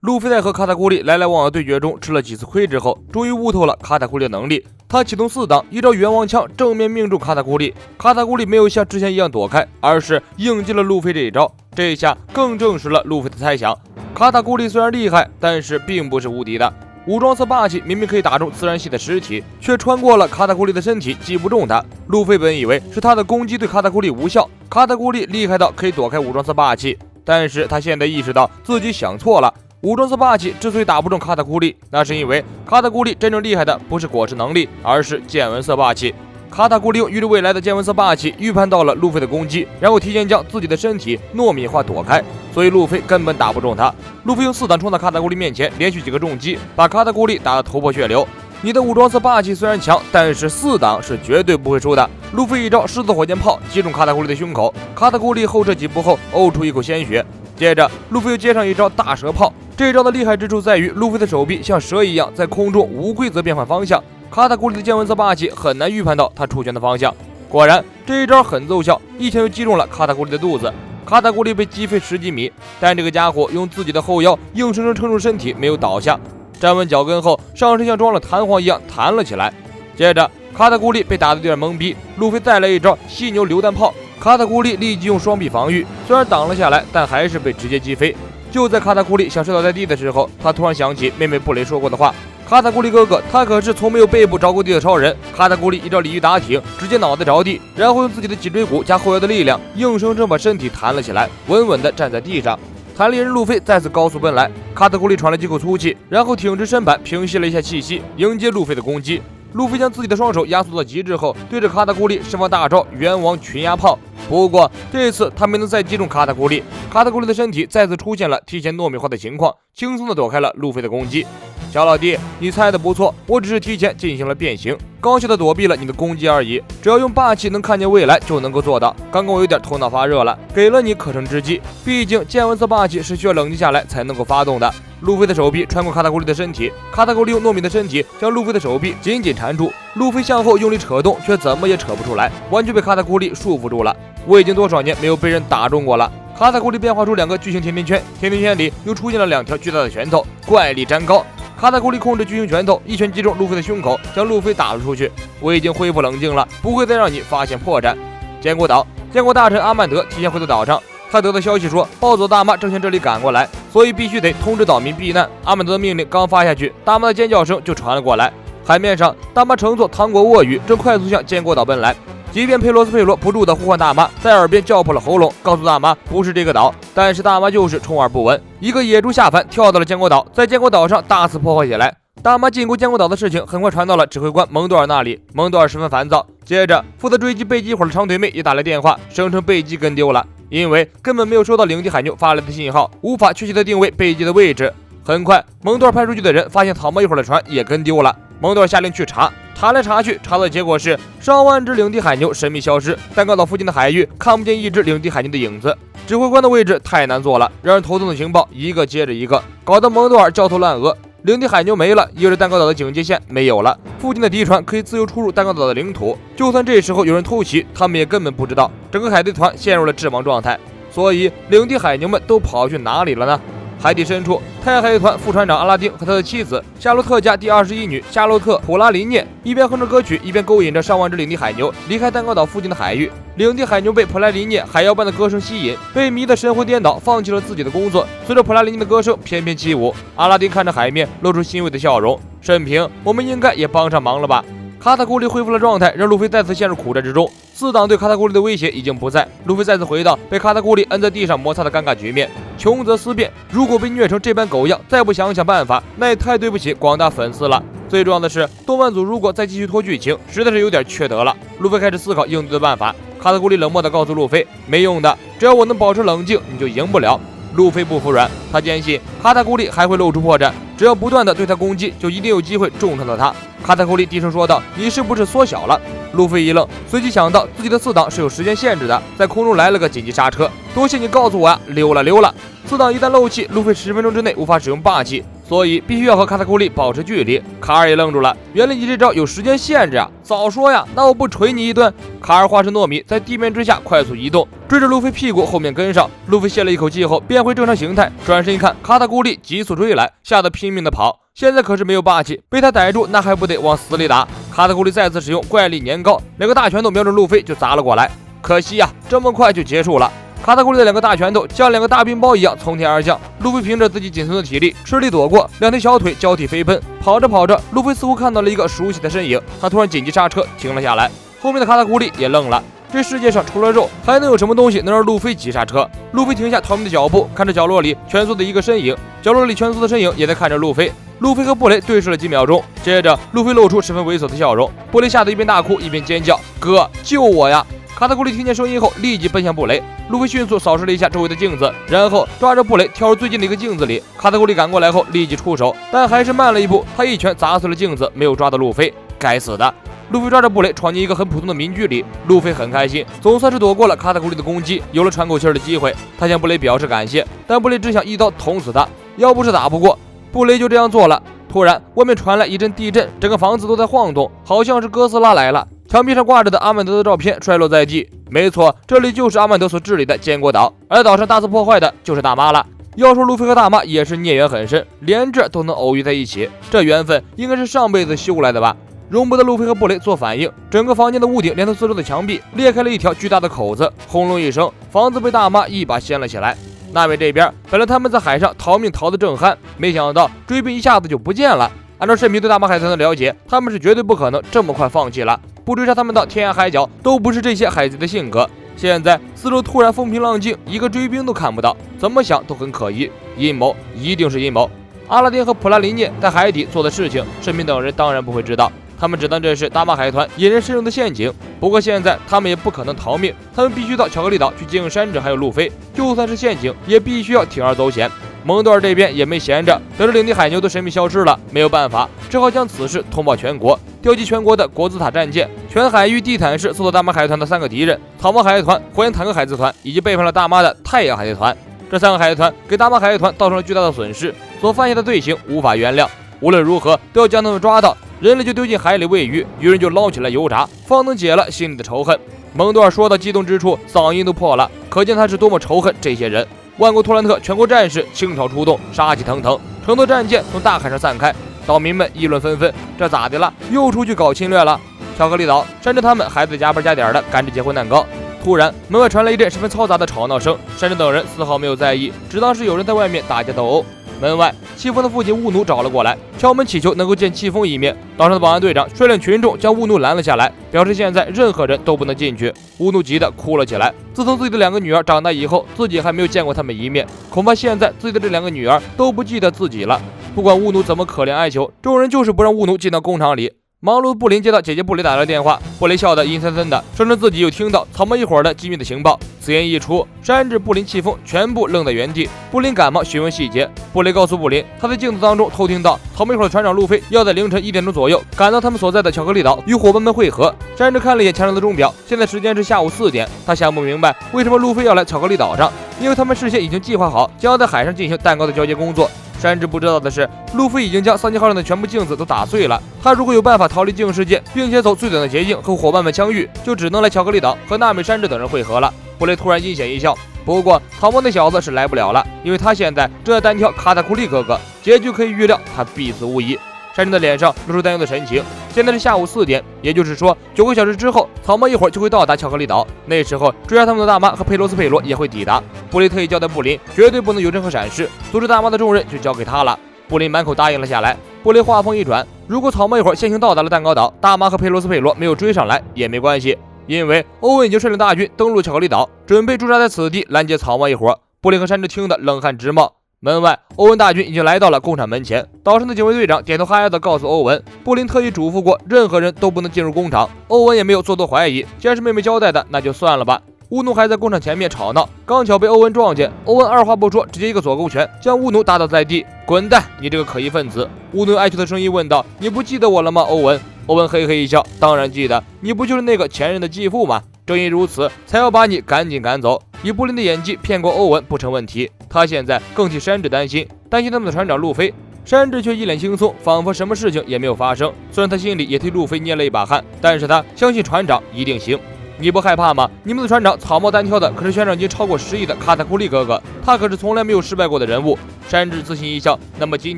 路飞在和卡塔古力来来往往对决中吃了几次亏之后，终于悟透了卡塔古力的能力。他启动4档，一招冤枉枪正面命中卡塔古力。卡塔古力没有像之前一样躲开，而是应接了路飞这一招。这一下更证实了路飞的猜想：卡塔古力虽然厉害，但是并不是无敌的。武装色霸气明明可以打中自然系的尸体，却穿过了卡塔古力的身体，击不中他。路飞本以为是他的攻击对卡塔古力无效，卡塔古力厉害到可以躲开武装色霸气，但是他现在意识到自己想错了。武装色霸气之所以打不中卡塔古力，那是因为卡塔古力真正厉害的不是果实能力，而是见闻色霸气。卡塔古力用预知未来的见闻色霸气预判到了路飞的攻击，然后提前将自己的身体糯米化躲开，所以路飞根本打不中他。路飞用4档冲到卡塔古力面前，连续几个重击把卡塔古力打得头破血流。你的武装色霸气虽然强，但是4档是绝对不会输的。路飞一招狮子火箭炮击中卡塔古力的胸口，卡塔古力后撤几步后呕出一口鲜血。接着路飞又接上一招大蛇炮，这招的厉害之处在于路飞的手臂像蛇一样在空中无规则变换方向，卡塔古力的见闻色霸气很难预判到他出拳的方向。果然这一招很奏效，一拳就击中了卡塔古力的肚子，卡塔古力被击飞10几米，但这个家伙用自己的后腰硬生生撑住身体，没有倒下，站稳脚跟后上身像装了弹簧一样弹了起来。接着卡塔古力被打得有点懵逼，路飞再来一招犀牛榴弹炮，卡塔古力立即用双臂防御，虽然挡了下来，但还是被直接击飞。就在卡塔古力想摔倒在地的时候，他突然想起妹妹布雷说过的话：卡塔古力哥哥，他可是从没有背部着过地的超人。卡塔古力一招鲤鱼打挺，直接脑袋着地，然后用自己的脊椎骨加后腰的力量，硬生生把身体弹了起来，稳稳地站在地上。弹力人路飞再次高速奔来，卡塔古力喘了几口粗气，然后挺直身板，平息了一下气息，迎接路飞的攻击。路飞将自己的双手压缩到极致后，对着卡塔古力释放大招冤枉群压炮。不过这次他没能再击中卡塔古力，卡塔古力的身体再次出现了提前糯米化的情况，轻松地躲开了路飞的攻击。小老弟，你猜的不错，我只是提前进行了变形，高效地躲避了你的攻击而已。只要用霸气能看见未来，就能够做到。刚刚我有点头脑发热了，给了你可乘之机。毕竟见闻色霸气是需要冷静下来才能够发动的。路飞的手臂穿过卡塔古力的身体，卡塔古力用糯米的身体将路飞的手臂紧紧缠住，路飞向后用力扯动，却怎么也扯不出来，完全被卡塔古力束缚住了。我已经多少年没有被人打中过了。卡塔古力变化出2个巨型甜甜圈，甜甜圈里又出现了2条巨大的拳头，怪力粘高。卡塔古力控制巨型拳头，一拳击中路飞的胸口，将路飞打了出去。我已经恢复冷静了，不会再让你发现破绽。坚果岛，坚果大臣阿曼德提前回到岛上，他得到消息说暴走大妈正向这里赶过来，所以必须得通知岛民避难。阿曼德的命令刚发下去，大妈的尖叫声就传了过来。海面上，大妈乘坐糖果鳄鱼正快速向坚果岛奔来。即便佩罗斯佩罗不住地呼唤大妈，在耳边叫破了喉咙，告诉大妈不是这个岛，但是大妈就是充耳不闻。一个野猪下凡，跳到了坚果岛，在坚果岛上大肆破坏起来。大妈进攻坚果岛的事情很快传到了指挥官蒙多尔那里，蒙多尔十分烦躁。接着，负责追击贝基一伙的长腿妹也打来电话，声称贝基跟丢了，因为根本没有收到领地海牛发来的信号，无法确切地定位贝基的位置。很快，蒙多尔派出去的人发现草帽一伙的船也跟丢了，蒙多尔下令去查。查来查去，查到的结果是上万只领地海牛神秘消失，蛋糕岛附近的海域看不见一只领地海牛的影子。指挥官的位置太难做了，让人头痛的情报一个接着一个，搞得蒙多尔焦头烂额。领地海牛没了，意味着蛋糕岛的警戒线没有了，附近的敌船可以自由出入蛋糕岛的领土。就算这时候有人偷袭，他们也根本不知道。整个海贼团陷入了阵亡状态。所以领地海牛们都跑去哪里了呢？海底深处，太阳海贼团副船长阿拉丁和他的妻子夏洛特家第21女夏洛特·普拉林涅一边哼着歌曲，一边勾引着上万只领地海牛离开蛋糕岛附近的海域。领地海牛被普拉林涅海妖般的歌声吸引，被迷得神魂颠倒，放弃了自己的工作，随着普拉林涅的歌声翩翩起舞。阿拉丁看着海面，露出欣慰的笑容。沈平，我们应该也帮上忙了吧？卡塔古力恢复了状态，让路飞再次陷入苦战之中。4档对卡塔古力的威胁已经不在，路飞再次回到被卡塔古力摁在地上摩擦的尴尬局面。穷则思变，如果被虐成这般狗样，再不想想办法，那也太对不起广大粉丝了。最重要的是，动漫组如果再继续拖剧情，实在是有点缺德了。路飞开始思考应对的办法。卡塔古力冷漠地告诉路飞，没用的，只要我能保持冷静，你就赢不了。路飞不服软，他坚信卡塔古力还会露出破绽，只要不断地对他攻击，就一定有机会重创到他。卡塔古力低声说道：“你是不是缩小了？”路飞一愣，随即想到自己的4档是有时间限制的，在空中来了个紧急刹车。多谢你告诉我呀，溜了。4档一旦漏气，路飞10分钟之内无法使用霸气，所以必须要和卡塔库利保持距离。卡尔也愣住了，原来你这招有时间限制啊！早说呀，那我不捶你一顿！卡尔化身糯米，在地面之下快速移动，追着路飞屁股后面跟上。路飞泄了一口气后变回正常形态，转身一看，卡塔库利急速追来，吓得拼命的跑。现在可是没有霸气，被他逮住，那还不得往死里打？卡塔库利再次使用怪力年糕，两个大拳头瞄着路飞就砸了过来。可惜呀，这么快就结束了。卡塔库利的两个大拳头像两个大冰雹一样从天而降，路飞凭着自己仅存的体力吃力躲过，两条小腿交替飞奔。跑着跑着，路飞似乎看到了一个熟悉的身影，他突然紧急刹车停了下来。后面的卡塔库利也愣了，这世界上除了肉还能有什么东西能让路飞急刹车？路飞停下逃命的脚步，看着角落里蜷缩的一个身影，角落里蜷缩的身影也在看着路飞。路飞和布雷对视了几秒钟，接着路飞露出十分猥琐的笑容，布雷吓得一边大哭一边尖叫：“哥，救我呀！”卡塔库利听见声音后立即奔向布雷，路飞迅速扫视了一下周围的镜子，然后抓着布雷跳入最近的一个镜子里。卡塔库利赶过来后立即出手，但还是慢了一步，他一拳砸碎了镜子，没有抓到路飞。该死的！路飞抓着布雷闯进一个很普通的民居里，路飞很开心，总算是躲过了卡塔库利的攻击，有了喘口气的机会。他向布雷表示感谢，但布雷只想一刀捅死他，要不是打不过，布雷就这样做了。突然，外面传来一阵地震，整个房子都在晃动，好像是哥斯拉来了。墙壁上挂着的阿曼德的照片摔落在地。没错，这里就是阿曼德所治理的坚果岛，而岛上大肆破坏的就是大妈了。要说路飞和大妈也是孽缘很深，连这都能偶遇在一起，这缘分应该是上辈子修来的吧？容不得路飞和布雷做反应，整个房间的屋顶连同四周的墙壁裂开了一条巨大的口子，轰隆一声，房子被大妈一把掀了起来。那边这边，本来他们在海上逃命逃得正酣，没想到追兵一下子就不见了。按照慎平对大妈海豚的了解，他们是绝对不可能这么快放弃了，不追杀他们到天涯海角都不是这些海贼的性格。现在四周突然风平浪静，一个追兵都看不到，怎么想都很可疑。阴谋，一定是阴谋。阿拉丁和普拉林涅在海底做的事情，慎平等人当然不会知道，他们只当这是大妈海豚引人深入的陷阱。不过现在他们也不可能逃命，他们必须到巧克力岛去接应山治还有路飞，就算是陷阱也必须要铤而走险。蒙多尔这边也没闲着，得知领地海牛都神秘消失了，没有办法，只好将此事通报全国，调集全国的国字塔战舰，全海域地毯式搜索大妈海豚的3个敌人：草帽海贼团、火焰坦克海贼团以及背叛了大妈的太阳海贼团。这3个海贼团给大妈海贼团造成了巨大的损失，所犯下的罪行无法原谅，无论如何都要将他们抓到，人类就丢进海里喂鱼，鱼人就捞起来油炸，方能解了心里的仇恨。蒙多尔说到激动之处，嗓音都破了，可见他是多么仇恨这些人。万国托兰特全国战士倾巢出动，杀气腾腾，乘坐战舰从大海上散开，岛民们议论纷纷，这咋的了？又出去搞侵略了？巧克力岛，山治他们还在加班加点的赶着结婚蛋糕。突然，门外传来一阵十分嘈杂的吵闹声，山治等人丝毫没有在意，只当是有人在外面打架斗殴。门外，戚风的父亲乌奴找了过来，敲门祈求能够见戚风一面。岛上的保安队长率领群众将乌奴拦了下来，表示现在任何人都不能进去。乌奴急得哭了起来，自从自己的2个女儿长大以后，自己还没有见过他们一面，恐怕现在自己的这2个女儿都不记得自己了。不管乌奴怎么可怜哀求，众人就是不让乌奴进到工厂里。忙碌的布林接到姐姐布雷打来的电话，布雷笑得阴森森的，声称自己有听到草帽一伙的机密的情报。此言一出，山治、布林、戚风全部愣在原地。布林赶忙询问细节，布雷告诉布林，他在镜子当中偷听到草帽一伙的船长路飞要在凌晨1点钟左右赶到他们所在的巧克力岛与伙伴们会合。山治看了一眼墙上的钟表，现在时间是下午4点，他想不明白为什么路飞要来巧克力岛上，因为他们事先已经计划好将要在海上进行蛋糕的交接工作。山治不知道的是，路飞已经将3级号上的全部镜子都打碎了。他如果有办法逃离镜世界，并且走最短的捷径和伙伴们相遇，就只能来巧克力岛和娜美、山治等人会合了。布雷突然阴险一笑，不过草帽那小子是来不了了，因为他现在正在单挑卡塔库利哥哥，结局可以预料，他必死无疑。山治的脸上露出担忧的神情。现在是下午4点，也就是说9个小时之后，草帽一会儿就会到达巧克力岛。那时候追杀他们的大妈和佩罗斯佩罗也会抵达。布雷特意交代布林，绝对不能有任何闪失，阻止大妈的重任就交给他了。布林满口答应了下来。布雷话锋一转，如果草帽一会儿先行到达了蛋糕岛，大妈和佩罗斯佩罗没有追上来也没关系，因为欧文已经率领大军登陆巧克力岛，准备驻扎在此地拦截草帽一伙。布林和山治听得冷汗直冒。门外，欧文大军已经来到了工厂门前。岛上的警卫队长点头哈腰地告诉欧文，布林特意嘱咐过，任何人都不能进入工厂。欧文也没有做多怀疑，既然是妹妹交代的，那就算了吧。乌奴还在工厂前面吵闹，刚巧被欧文撞见。欧文二话不说，直接一个左勾拳将乌奴打倒在地。滚蛋，你这个可疑分子！乌奴哀求的声音问道：“你不记得我了吗，欧文？”欧文嘿嘿一笑：“当然记得，你不就是那个前任的继父吗？正因如此，才要把你赶紧赶走。”以布林的演技骗过欧文不成问题，他现在更替山治担心他们的船长路飞。山治却一脸轻松，仿佛什么事情也没有发生。虽然他心里也替路飞捏了一把汗，但是他相信船长一定行。你不害怕吗？你们的船长草帽单挑的可是悬赏金超过10亿的卡塔库利哥哥，他可是从来没有失败过的人物。山治自信一笑，那么今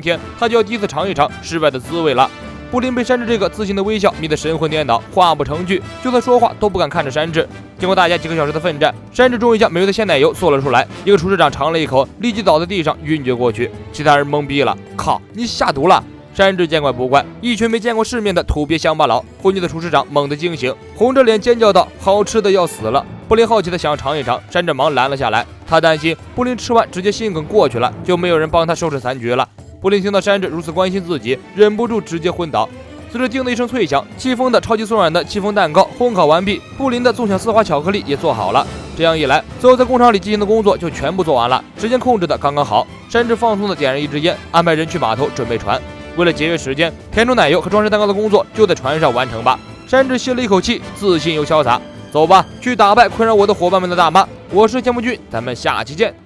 天他就要第一次尝一尝失败的滋味了。布林被山治这个自信的微笑迷得神魂颠倒，话不成句，就算说话都不敢看着山治。经过大家几个小时的奋战，山治终于将美味的鲜奶油做了出来。一个厨师长尝了一口，立即倒在地上晕厥过去，其他人懵逼了，靠，你下毒了！山治见怪不怪，一群没见过世面的土鳖乡巴佬。昏厥的厨师长猛地惊醒，红着脸尖叫道：“好吃的要死了！”布林好奇的想要尝一尝，山治忙拦了下来。他担心布林吃完直接心梗过去了，就没有人帮他收拾残局了。布林听到山治如此关心自己，忍不住直接昏倒。随着叮的一声脆响，戚风的超级松软的戚风蛋糕烘烤完毕，布林的纵享丝滑巧克力也做好了。这样一来，所有在工厂里进行的工作就全部做完了，时间控制的刚刚好。山治放松的点燃一支烟，安排人去码头准备船。为了节约时间，填充奶油和装饰蛋糕的工作就在船上完成吧。山治吸了一口气，自信又潇洒。走吧，去打败困扰我的伙伴们的大妈。我是剑木君，咱们下期见。